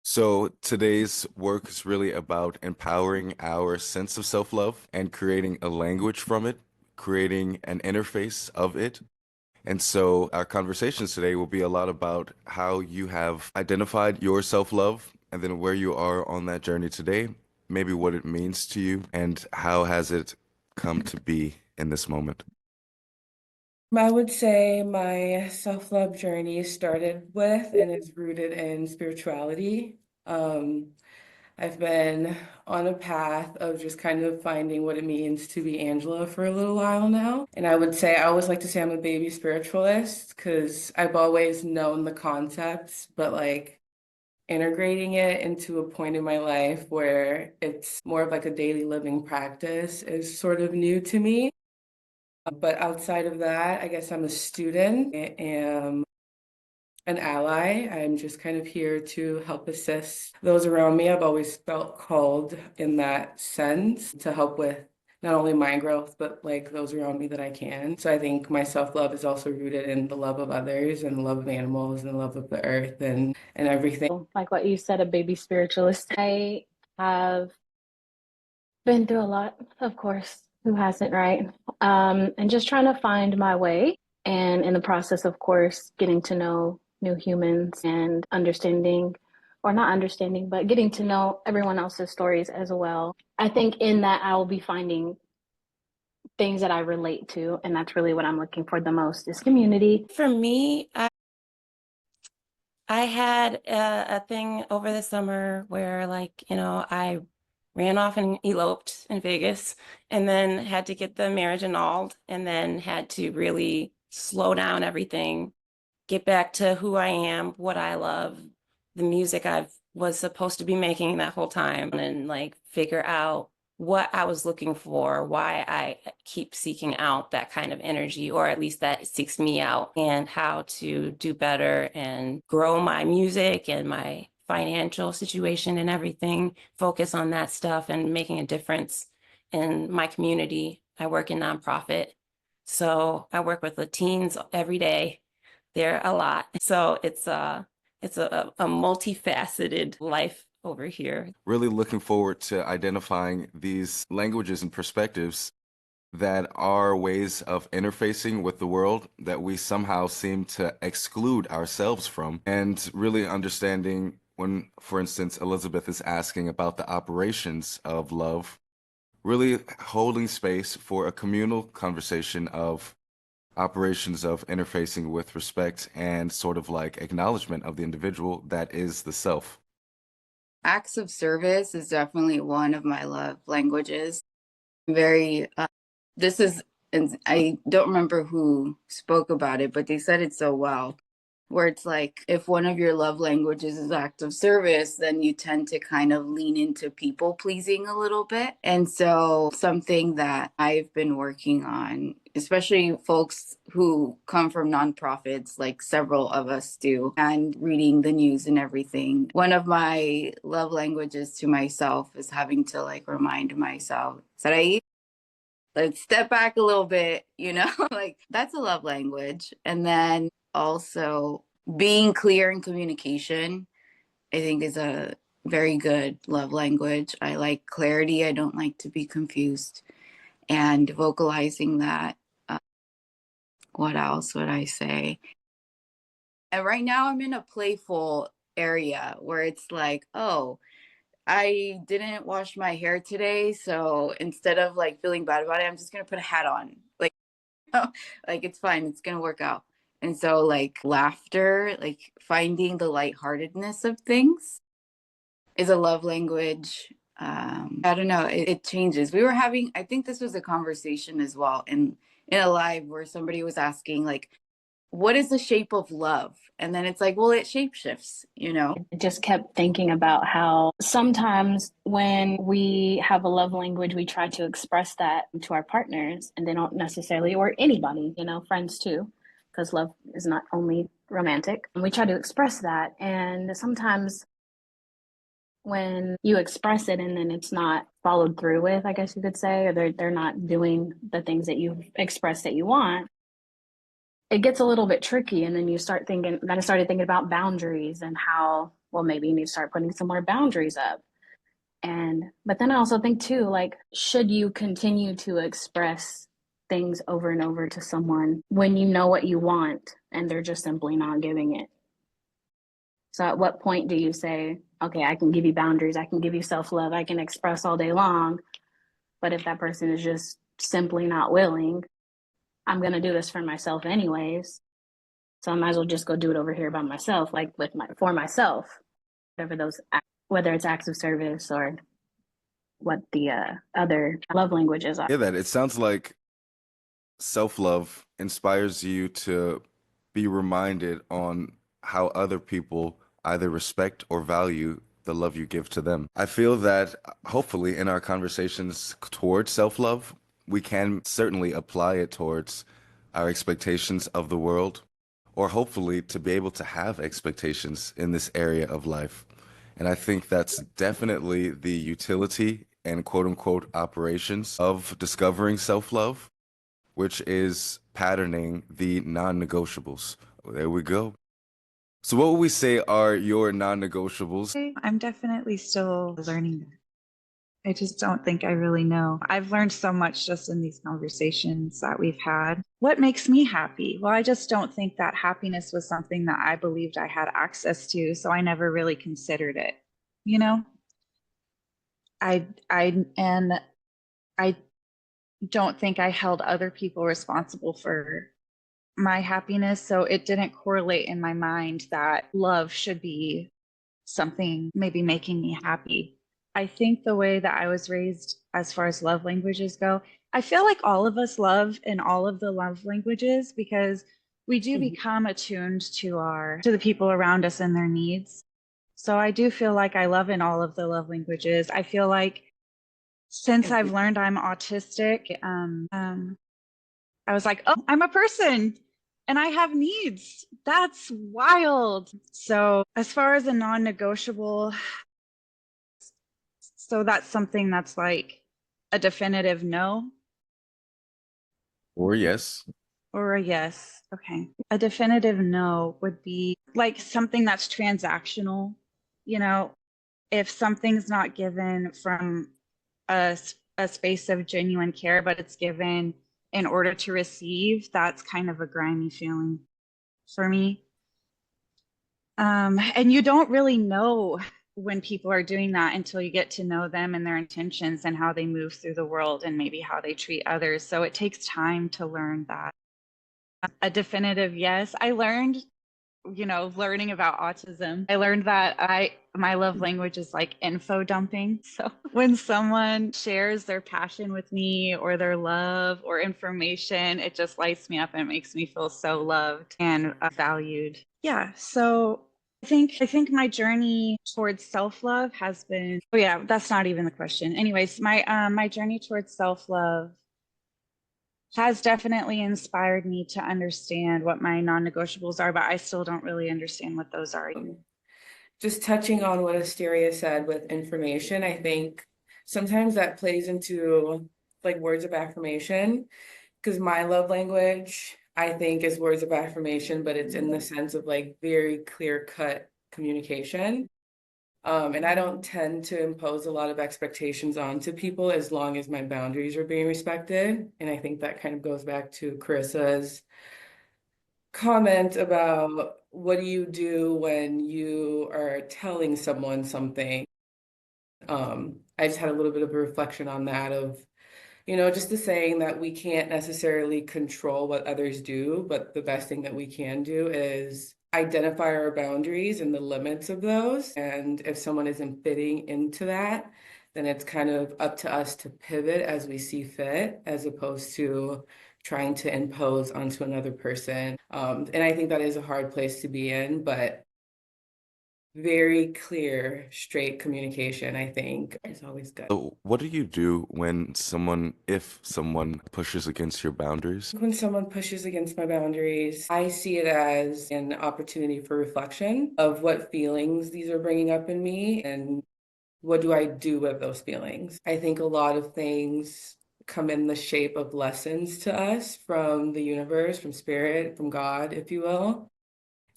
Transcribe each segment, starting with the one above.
So today's work is really about empowering our sense of self-love and creating a language from it, creating an interface of it. And so our conversations today will be a lot about how you have identified your self-love and then where you are on that journey today, maybe what it means to you and how has it come to be in this moment. I would say my self-love journey started with and is rooted in spirituality. Um, I've been on a path of just kind of finding what it means to be Angela for a little while now. And I would say, I always like to say I'm a baby spiritualist because I've always known the concepts, but like integrating it into a point in my life where it's more of like a daily living practice is sort of new to me. But outside of that, I guess I'm a student. I am an ally. I'm just kind of here to help assist those around me. I've always felt called in that sense to help with not only my growth, but like those around me that I can. So I think my self-love is also rooted in the love of others and the love of animals and the love of the earth and everything. Like what you said, a baby spiritualist. I have been through a lot, of course. Who hasn't, right? And just trying to find my way. And in the process, of course, getting to know new humans and understanding, or not understanding, but getting to know everyone else's stories as well. I think in that I will be finding things that I relate to. And that's really what I'm looking for the most is community. For me, I had a thing over the summer where, I ran off and eloped in Vegas and then had to get the marriage annulled and then had to really slow down everything, get back to who I am, what I love, the music I was supposed to be making that whole time, and like figure out what I was looking for, why I keep seeking out that kind of energy, or at least that seeks me out, and how to do better and grow my music and my financial situation and everything, focus on that stuff and making a difference in my community. I work in nonprofit. So I work with the teens every day. They're a lot. So it's a multifaceted life over here. Really looking forward to identifying these languages and perspectives that are ways of interfacing with the world that we somehow seem to exclude ourselves from, and really understanding when, for instance, Elizabeth is asking about the operations of love, really holding space for a communal conversation of operations of interfacing with respect and sort of like acknowledgement of the individual that is the self. Acts of service is definitely one of my love languages. Very, this is, and I don't remember who spoke about it, but they said it so well, where it's like if one of your love languages is act of service, then you tend to kind of lean into people pleasing a little bit. And so something that I've been working on, especially folks who come from nonprofits, like several of us do, and reading the news and everything. One of my love languages to myself is having to like remind myself, Sarai, let's step back a little bit, like that's a love language. And then also being clear in communication, I think is a very good love language. I like clarity. I don't like to be confused, and vocalizing that. Uh, what else would I say? And right now I'm in a playful area where it's like, oh, I didn't wash my hair today, so instead of like feeling bad about it, I'm just gonna put a hat on. Like, like it's fine, it's gonna work out. And so like laughter, like finding the lightheartedness of things is a love language. I don't know, it changes. We were having, I think this was a conversation as well in a live where somebody was asking like, what is the shape of love? And then it's like, well, it shapeshifts. I just kept thinking about how sometimes when we have a love language, we try to express that to our partners, and they don't necessarily, or anybody, friends too, because love is not only romantic. And we try to express that. And sometimes when you express it and then it's not followed through with, I guess you could say, or they're not doing the things that you've expressed that you want, it gets a little bit tricky. And then you start thinking, then I started thinking about boundaries and how well, maybe you need to start putting some more boundaries up. But then I also think too, like, should you continue to express things over and over to someone when you know what you want and they're just simply not giving it? So at what point do you say, okay, I can give you boundaries, I can give you self-love, I can express all day long, but if that person is just simply not willing, I'm going to do this for myself anyways. So I might as well just go do it over here by myself, like for myself, whether it's acts of service or what the other love languages are. Yeah, that it sounds like self-love inspires you to be reminded on how other people either respect or value the love you give to them. I feel that hopefully in our conversations towards self-love, we can certainly apply it towards our expectations of the world, or hopefully to be able to have expectations in this area of life. And I think that's definitely the utility and quote unquote operations of discovering self-love, which is patterning the non-negotiables. There we go. So what would we say are your non-negotiables? I'm definitely still learning that. I just don't think I really know. I've learned so much just in these conversations that we've had. What makes me happy? Well, I just don't think that happiness was something that I believed I had access to, so I never really considered it. You know? And I don't think I held other people responsible for my happiness, so it didn't correlate in my mind that love should be something maybe making me happy. I think the way that I was raised as far as love languages go, I feel like all of us love in all of the love languages because we do become attuned to the people around us and their needs. So I do feel like I love in all of the love languages. I feel like since I've learned I'm autistic, I was like, oh, I'm a person and I have needs. That's wild. So as far as a non-negotiable, so that's something that's like a definitive no Or yes. or a yes. Okay. A definitive no would be like something that's transactional. You know, if something's not given from a space of genuine care, but it's given in order to receive, that's kind of a grimy feeling for me. And you don't really know when people are doing that until you get to know them and their intentions and how they move through the world and maybe how they treat others. So it takes time to learn that. A definitive yes. I learned, learning about autism, I learned that my love language is like info dumping. So when someone shares their passion with me or their love or information, it just lights me up and it makes me feel so loved and valued. Yeah. So I think my journey towards self-love has been, oh yeah, that's not even the question. Anyways, my journey towards self-love has definitely inspired me to understand what my non-negotiables are, but I still don't really understand what those are. Just touching on what Asteria said with information, I think sometimes that plays into like words of affirmation, because my love language, I think, is words of affirmation, but it's in the sense of like very clear-cut communication. And I don't tend to impose a lot of expectations onto people as long as my boundaries are being respected. And I think that kind of goes back to Carissa's comment about what do you do when you are telling someone something. I just had a little bit of a reflection on that of, just the saying that we can't necessarily control what others do, but the best thing that we can do is identify our boundaries and the limits of those. And if someone isn't fitting into that, then it's kind of up to us to pivot as we see fit, as opposed to trying to impose onto another person. And I think that is a hard place to be in, but very clear, straight communication, I think, is always good. So what do you do if someone pushes against your boundaries? When someone pushes against my boundaries, I see it as an opportunity for reflection of what feelings these are bringing up in me and what do I do with those feelings. I think a lot of things come in the shape of lessons to us from the universe, from spirit, from God, if you will.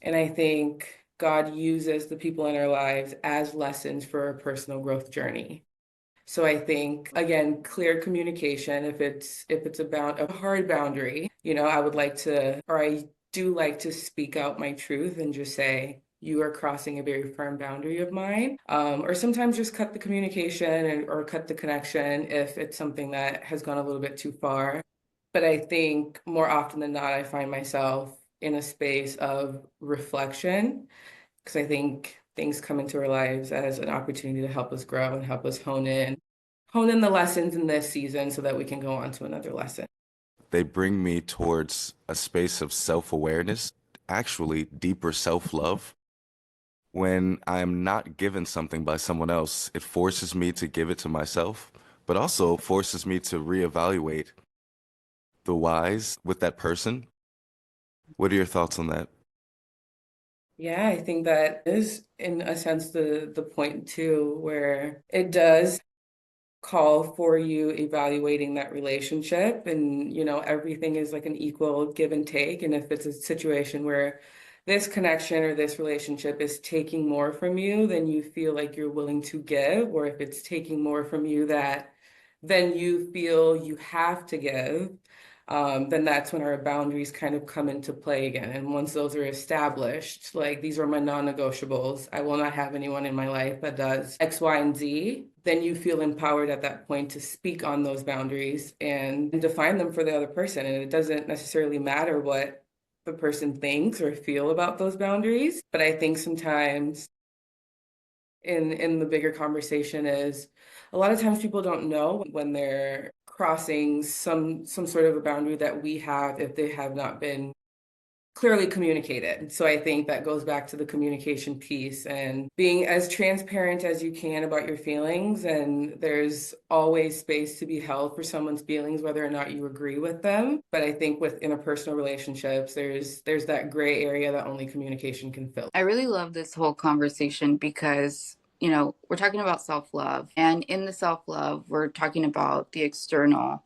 And I think God uses the people in our lives as lessons for our personal growth journey. So I think, again, clear communication, if it's about a hard boundary, I would like to, or I do like to speak out my truth and just say, you are crossing a very firm boundary of mine. Or sometimes just cut the communication or cut the connection if it's something that has gone a little bit too far. But I think more often than not, I find myself in a space of reflection because I think things come into our lives as an opportunity to help us grow and help us hone in the lessons in this season so that we can go on to another lesson. They bring me towards a space of self-awareness, actually deeper self-love. When I'm not given something by someone else, it forces me to give it to myself, but also forces me to reevaluate the whys with that person. What are your thoughts on that? Yeah, I think that is, in a sense, the point too, where it does call for you evaluating that relationship, and everything is like an equal give and take. And if it's a situation where this connection or this relationship is taking more from you than you feel like you're willing to give, or if it's taking more from you that then you feel you have to give, then that's when our boundaries kind of come into play again. And once those are established, like these are my non-negotiables, I will not have anyone in my life that does X, Y, and Z, then you feel empowered at that point to speak on those boundaries and define them for the other person. And it doesn't necessarily matter what the person thinks or feel about those boundaries. But I think sometimes in the bigger conversation is a lot of times people don't know when they're crossing some sort of a boundary that we have if they have not been clearly communicated. So I think that goes back to the communication piece and being as transparent as you can about your feelings. And there's always space to be held for someone's feelings, whether or not you agree with them. But I think with interpersonal relationships, there's that gray area that only communication can fill. I really love this whole conversation because, we're talking about self-love. And in the self-love, we're talking about the external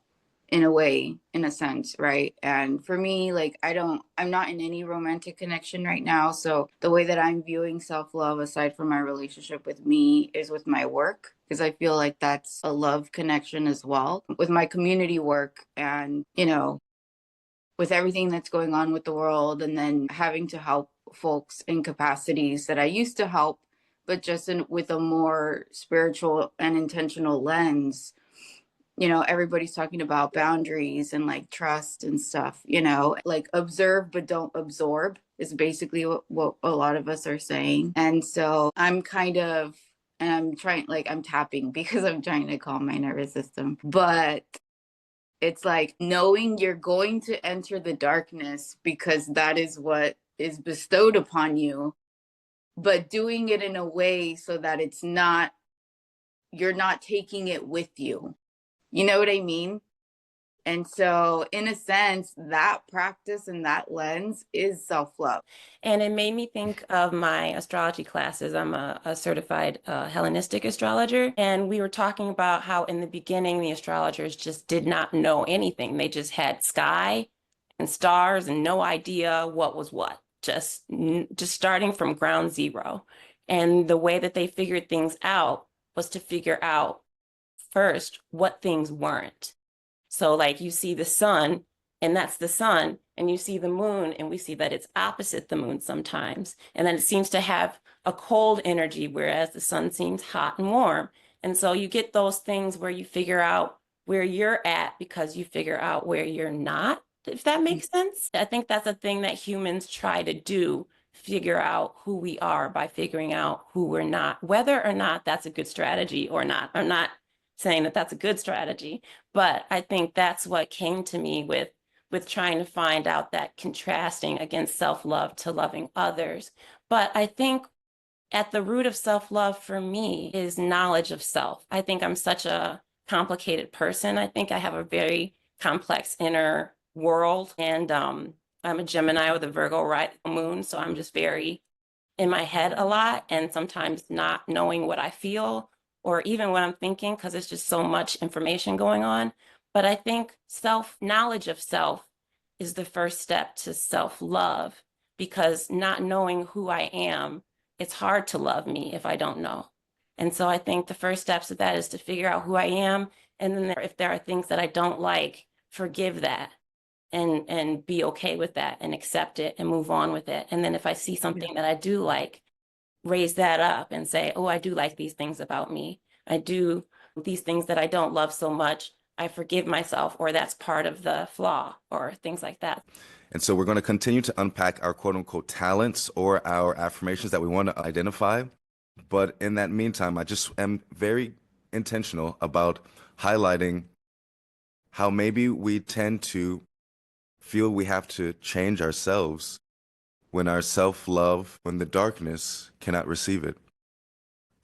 in a way, in a sense, right? And for me, like, I'm not in any romantic connection right now. So the way that I'm viewing self-love, aside from my relationship with me, is with my work, because I feel like that's a love connection as well with my community work. And, with everything that's going on with the world, and then having to help folks in capacities that I used to help, but just with a more spiritual and intentional lens. Everybody's talking about boundaries and like trust and stuff, like observe but don't absorb is basically what a lot of us are saying. And so I'm trying, like, I'm tapping because I'm trying to calm my nervous system. But it's like knowing you're going to enter the darkness because that is what is bestowed upon you, but doing it in a way so that you're not taking it with you. You know what I mean? And so, in a sense, that practice and that lens is self-love. And it made me think of my astrology classes. I'm a certified Hellenistic astrologer. And we were talking about how in the beginning, the astrologers just did not know anything. They just had sky and stars and no idea what was what, just starting from ground zero. And the way that they figured things out was to figure out first what things weren't. So like you see the sun and that's the sun, and you see the moon and we see that it's opposite the moon sometimes. And then it seems to have a cold energy, whereas the sun seems hot and warm. And so you get those things where you figure out where you're at because you figure out where you're not, if that makes sense. I think that's a thing that humans try to do, figure out who we are by figuring out who we're not, whether or not that's a good strategy or not. I'm not saying that that's a good strategy, but I think that's what came to me with trying to find out that contrasting against self-love to loving others. But I think at the root of self-love for me is knowledge of self. I think I'm such a complicated person. I think I have a very complex inner world, and I'm a Gemini with a Virgo rising moon, so I'm just very in my head a lot, and sometimes not knowing what I feel or even what I'm thinking, because it's just so much information going on. But I think knowledge of self is the first step to self-love, because not knowing who I am, it's hard to love me if I don't know. And so I think the first steps of that is to figure out who I am. And then if there are things that I don't like, forgive that and be okay with that and accept it and move on with it. And then if I see something that I do like, raise that up and say, oh, I do like these things about me. I do these things that I don't love so much. I forgive myself, or that's part of the flaw, or things like that. And so we're going to continue to unpack our quote unquote talents or our affirmations that we want to identify. But in that meantime, I just am very intentional about highlighting how maybe we tend to feel we have to change ourselves when our self-love, when the darkness cannot receive it.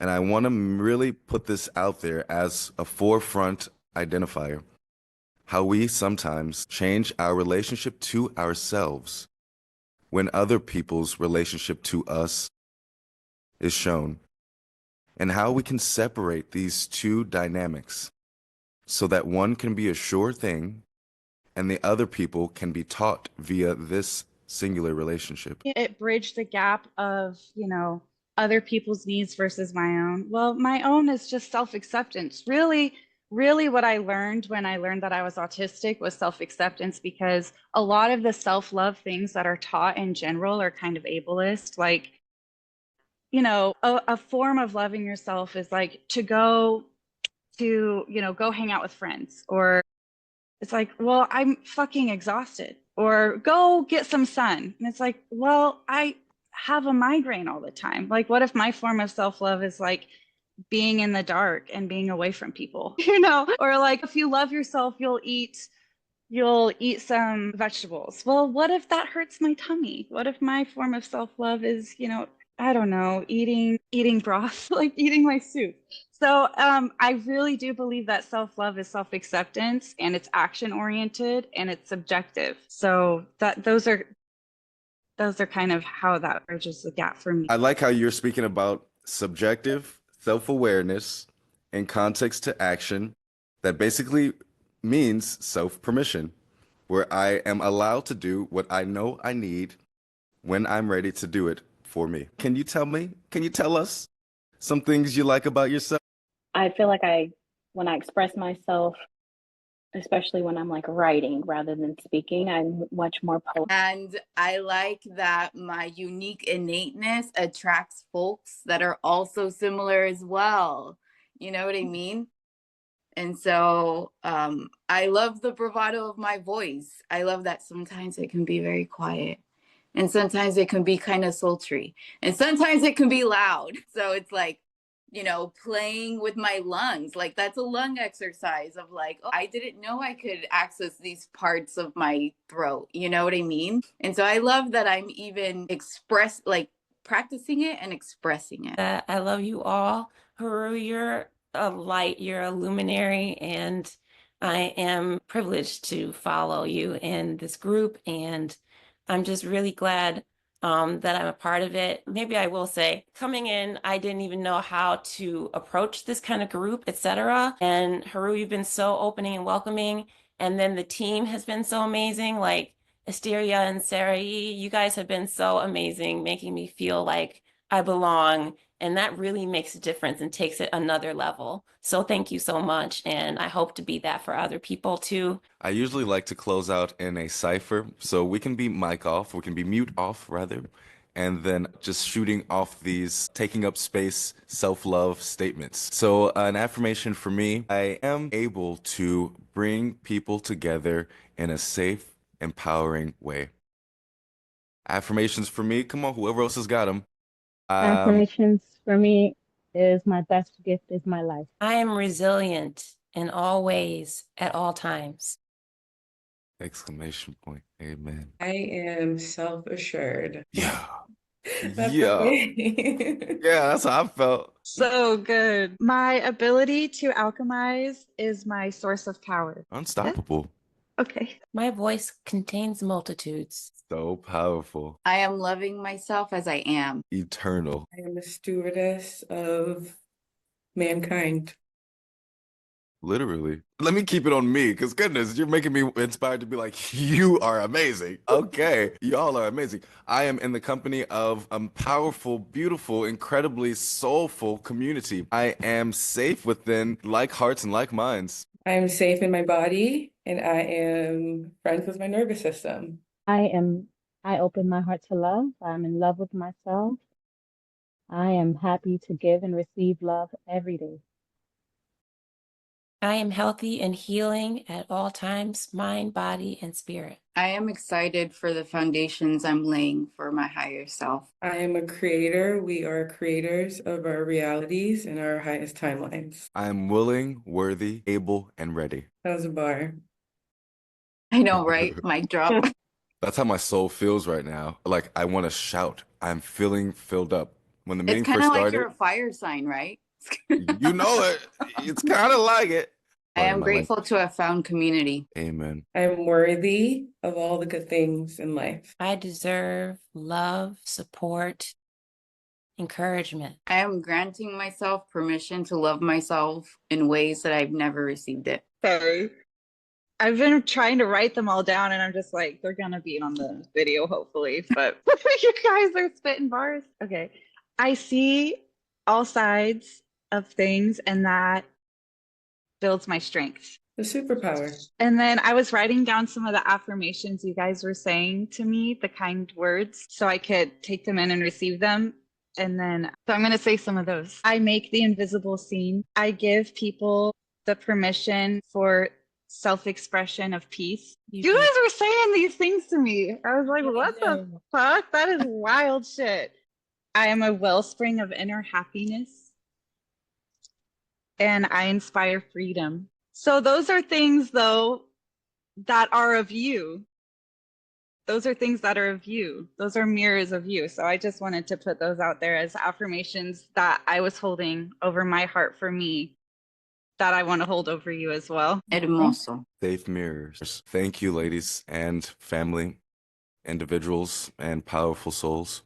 And I want to really put this out there as a forefront identifier, how we sometimes change our relationship to ourselves when other people's relationship to us is shown, and how we can separate these two dynamics so that one can be a sure thing and the other people can be taught via this singular relationship. It bridged the gap of, other people's needs versus my own. Well, my own is just self-acceptance. Really, what I learned when I learned that I was autistic was self-acceptance, because a lot of the self-love things that are taught in general are kind of ableist. Like, a form of loving yourself is like to go hang out with friends, or it's like, well, I'm fucking exhausted, or go get some sun. And it's like, well, I have a migraine all the time. Like, what if my form of self-love is like being in the dark and being away from people, or like, if you love yourself, you'll eat some vegetables. Well, what if that hurts my tummy? What if my form of self-love is, I don't know, eating broth, like eating my soup. So I really do believe that self-love is self-acceptance, and it's action-oriented, and it's subjective. So those are kind of how that bridges the gap for me. I like how you're speaking about subjective self-awareness in context to action. That basically means self-permission, where I am allowed to do what I know I need when I'm ready to do it for me. Can you tell us some things you like about yourself? I feel like when I express myself, especially when I'm like writing rather than speaking, I'm much more poetic. And I like that my unique innateness attracts folks that are also similar as well. You know what I mean? And so I love the bravado of my voice. I love that sometimes it can be very quiet, and sometimes it can be kind of sultry, and sometimes it can be loud. So it's like, playing with my lungs, like that's a lung exercise of like, oh, I didn't know I could access these parts of my throat. You know what I mean? And so I love that I'm even practicing it and expressing it. I love you all. Haru, you're a light, you're a luminary, and I am privileged to follow you in this group. And I'm just really glad that I'm a part of it. Maybe I will say, coming in, I didn't even know how to approach this kind of group, etc. And Haru, you've been so opening and welcoming. And then the team has been so amazing. Like Asteria and Sarai, you guys have been so amazing, making me feel like I belong. And that really makes a difference and takes it another level. So thank you so much. And I hope to be that for other people too. I usually like to close out in a cipher, so we can be mic off, we can be mute off rather, and then just shooting off these taking up space self-love statements. So an affirmation for me, I am able to bring people together in a safe, empowering way. Affirmations for me, come on, whoever else has got them. Affirmations for me is my best gift is my life. I am resilient in all ways, at all times. Exclamation point. Amen. I am self-assured. Yeah. That's Yeah. okay. Yeah, that's how I felt. So good. My ability to alchemize is my source of power. Unstoppable. Okay. My voice contains multitudes. So powerful. I am loving myself as I am. Eternal. I am a stewardess of mankind. Literally. Let me keep it on me, because goodness, you're making me inspired to be like, you are amazing. Okay, y'all are amazing. I am in the company of a powerful, beautiful, incredibly soulful community. I am safe within like hearts and like minds. I am safe in my body and I am friends with my nervous system. I open my heart to love. I'm in love with myself. I am happy to give and receive love every day. I am healthy and healing at all times, mind, body, and spirit. I am excited for the foundations I'm laying for my higher self. I am a creator. We are creators of our realities and our highest timelines. I am willing, worthy, able, and ready. That was a bar. I know, right? Mic drop. That's how my soul feels right now. Like I want to shout. I'm feeling filled up. When the It's meeting kind first of like started, you're a fire sign, right? you know it. It's kind of like it. I Pardon am my language. grateful to have found community. Amen. I am worthy of all the good things in life. I deserve love, support, encouragement. I am granting myself permission to love myself in ways that I've never received it. Sorry. I've been trying to write them all down and I'm just like, they're gonna be on the video, hopefully, but you guys are spitting bars. Okay. I see all sides of things and that builds my strength. The superpower. And then I was writing down some of the affirmations you guys were saying to me, the kind words, so I could take them in and receive them. And then, so I'm going to say some of those. I make the invisible seen. I give people the permission for self-expression of peace. You guys were saying these things to me. I was like, what the fuck? That is wild shit. I am a wellspring of inner happiness. And I inspire freedom. So those are things, though, that are of you. Those are things that are of you. Those are mirrors of you. So I just wanted to put those out there as affirmations that I was holding over my heart for me, that I want to hold over you as well. Hermoso. Safe mirrors. Thank you, ladies and family, individuals, and powerful souls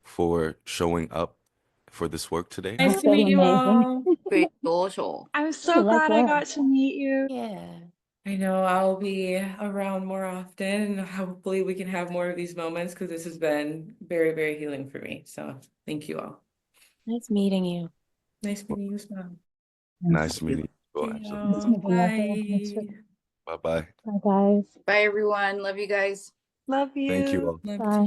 for showing up for this work today. Nice I to meet feel you amazing. all. Social. I'm so glad I got to meet you. Yeah. I know I'll be around more often and hopefully we can have more of these moments because this has been very, very healing for me. So thank you all. Nice meeting you. Nice meeting you as well. Nice meeting you. See Absolutely. y'all. Bye. Bye-bye. Bye, guys. Bye, everyone. Love you guys. Love you. Thank you all. Love Bye.